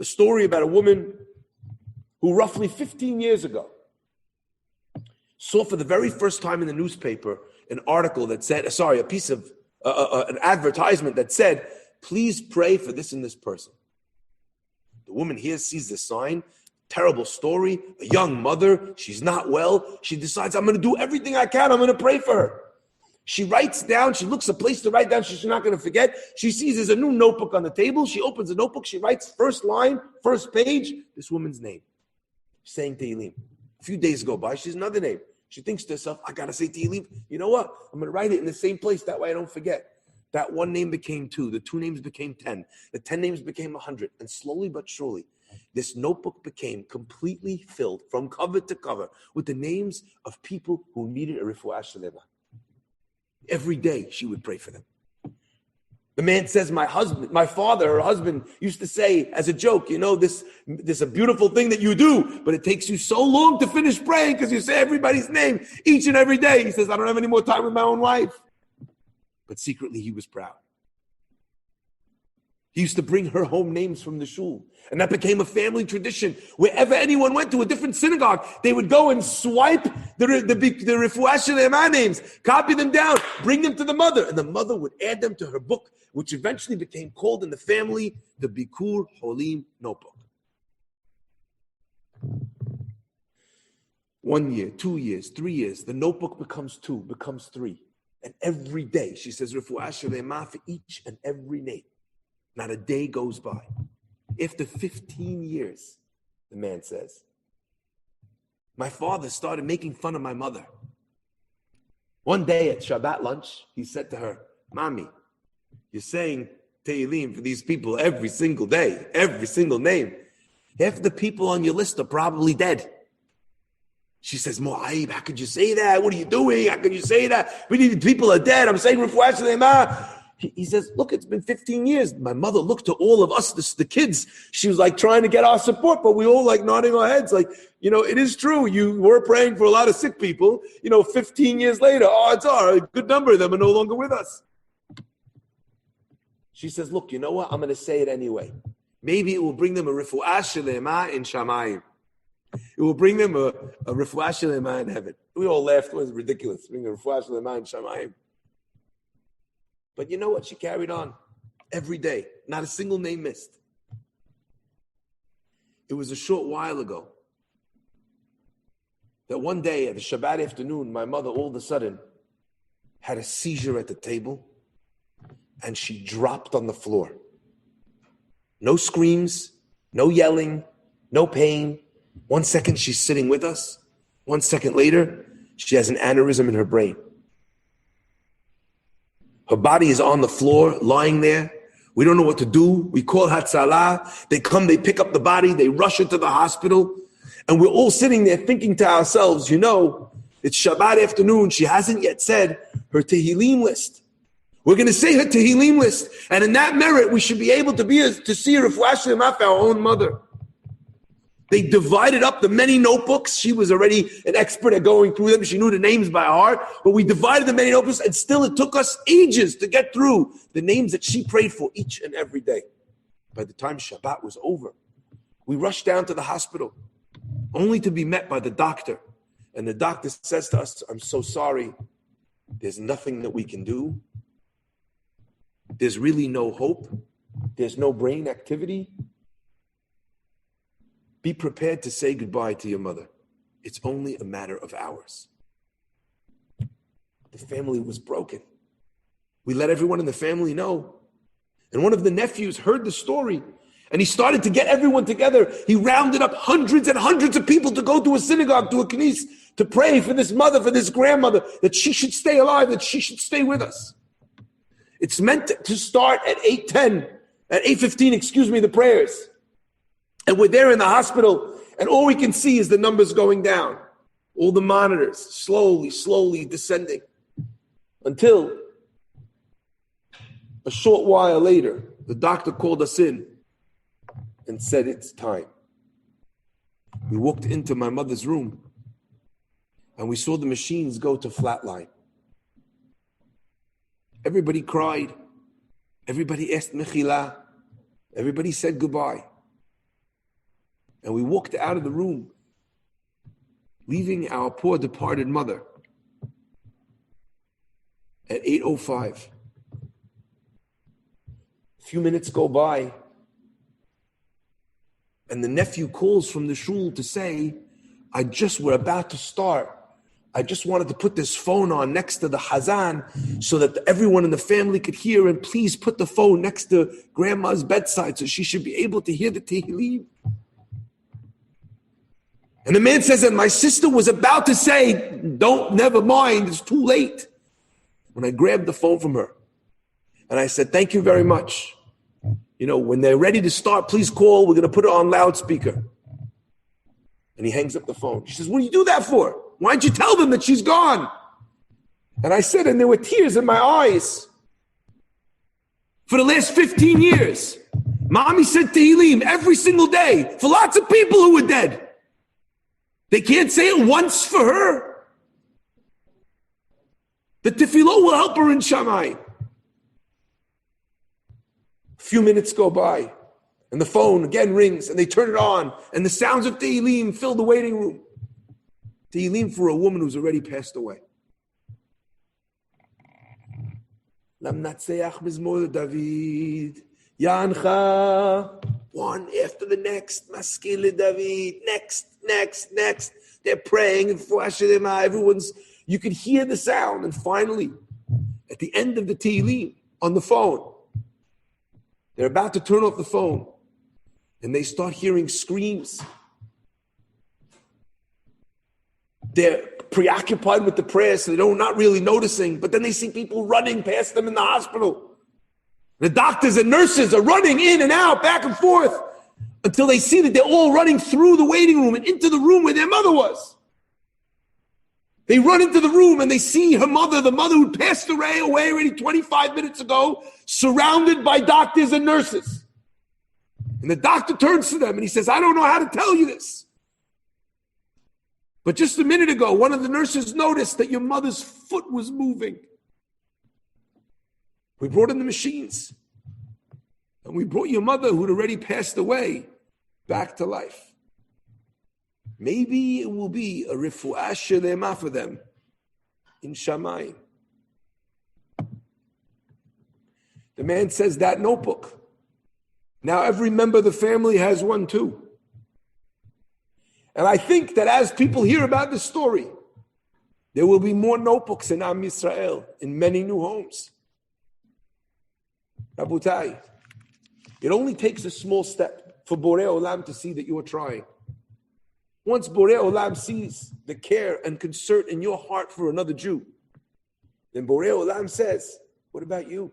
a story about a woman who roughly 15 years ago saw for the very first time in the newspaper an article that said, a piece of, an advertisement that said, please pray for this and this person. The woman here sees the sign, terrible story, a young mother, she's not well. She decides, I'm going to do everything I can. I'm going to pray for her. She writes down, she looks a place to write down, she's not going to forget. She sees there's a new notebook on the table. She opens the notebook, she writes first line, first page, this woman's name, saying Tehillim. A few days go by, she sees another name. She thinks to herself, I got to say Tehillim. You know what? I'm going to write it in the same place. That way I don't forget. That one name became 2. The 2 names became 10. The 10 names became 100. And slowly but surely, this notebook became completely filled from cover to cover with the names of people who needed a refuah shlema. Every day she would pray for them. The man says, her husband used to say as a joke, this is a beautiful thing that you do, but it takes you so long to finish praying because you say everybody's name each and every day. He says, I don't have any more time with my own wife. But secretly he was proud. He used to bring her home names from the shul. And that became a family tradition. Wherever anyone went to a different synagogue, they would go and swipe the refuah shlema names, copy them down, bring them to the mother. And the mother would add them to her book, which eventually became called in the family the Bikur Holim notebook. 1 year, 2 years, 3 years, the notebook becomes 2, becomes 3. And every day she says refuah shlema for each and every name. Not a day goes by. After 15 years, the man says, my father started making fun of my mother. One day at Shabbat lunch, he said to her, Mommy, you're saying Tehillim for these people every single day, every single name. Half the people on your list are probably dead. She says, Mo'aib, how could you say that? What are you doing? How could you say that? People are dead. I'm saying refuah shlema. He says, look, it's been 15 years. My mother looked to all of us, the kids. She was like trying to get our support, but we all like nodding our heads. Like, it is true. You were praying for a lot of sick people. 15 years later, odds are a good number of them are no longer with us. She says, look, you know what? I'm going to say it anyway. Maybe it will bring them a refuah shlema in Shamayim. It will bring them a refuah shlema in heaven. We all laughed. It was ridiculous. Bring a refuah shlema in Shamayim. But you know what? She carried on every day. Not a single name missed. It was a short while ago that one day at the Shabbat afternoon, my mother all of a sudden had a seizure at the table and she dropped on the floor. No screams, no yelling, no pain. 1 second she's sitting with us. 1 second later, she has an aneurysm in her brain. Her body is on the floor, lying there. We don't know what to do. We call Hatzalah. They come, they pick up the body, they rush her to the hospital. And we're all sitting there thinking to ourselves, it's Shabbat afternoon. She hasn't yet said her Tehillim list. We're going to say her Tehillim list. And in that merit, we should be able to see her refuah shlema for our own mother. They divided up the many notebooks. She was already an expert at going through them. She knew the names by heart. But we divided the many notebooks, and still it took us ages to get through the names that she prayed for each and every day. By the time Shabbat was over, we rushed down to the hospital, only to be met by the doctor. And the doctor says to us, I'm so sorry. There's nothing that we can do. There's really no hope. There's no brain activity. Be prepared to say goodbye to your mother. It's only a matter of hours. The family was broken. We let everyone in the family know. And one of the nephews heard the story, and he started to get everyone together. He rounded up hundreds and hundreds of people to go to a synagogue, to a knis, to pray for this mother, for this grandmother, that she should stay alive, that she should stay with us. It's meant to start at 8:15, the prayers. And we're there in the hospital, and all we can see is the numbers going down. All the monitors slowly descending. Until a short while later, the doctor called us in and said, it's time. We walked into my mother's room, and we saw the machines go to flatline. Everybody cried. Everybody asked mechila. Everybody said goodbye. And we walked out of the room, leaving our poor departed mother at 8:05. A few minutes go by, and the nephew calls from the shul to say, we're about to start. I just wanted to put this phone on next to the Hazan so that everyone in the family could hear, and please put the phone next to grandma's bedside so she should be able to hear the Tehillim. And the man says that my sister was about to say, never mind, it's too late. When I grabbed the phone from her and I said, thank you very much. When they're ready to start, please call. We're going to put it on loudspeaker. And he hangs up the phone. She says, what do you do that for? Why don't you tell them that she's gone? And I said, and there were tears in my eyes. For the last 15 years, Mommy said Tehillim every single day for lots of people who were dead. They can't say it once for her. The tefillah will help her in Shammai. A few minutes go by, and the phone again rings, and they turn it on, and the sounds of Tehillim fill the waiting room. Tehillim for a woman who's already passed away. Lam natseach mizmor David, Yancha, one after the next, Maskil David, next. They're praying, and you could hear the sound, and finally, at the end of the Tehillim, on the phone, they're about to turn off the phone, and they start hearing screams. They're preoccupied with the prayer, so they're not really noticing, but then they see people running past them in the hospital. The doctors and nurses are running in and out, back and forth, until they see that they're all running through the waiting room and into the room where their mother was. They run into the room and they see her mother, the mother who passed away already 25 minutes ago, surrounded by doctors and nurses. And the doctor turns to them and he says, I don't know how to tell you this, but just a minute ago, one of the nurses noticed that your mother's foot was moving. We brought in the machines, and we brought your mother, who'd already passed away, back to life. Maybe it will be a refuah shelema for them in Shammai. The man says that notebook. Now every member of the family has one too. And I think that as people hear about this story, there will be more notebooks in Am Yisrael, in many new homes. Rabotai, it only takes a small step for Borei Olam to see that you are trying. Once Borei Olam sees the care and concern in your heart for another Jew, then Borei Olam says, what about you?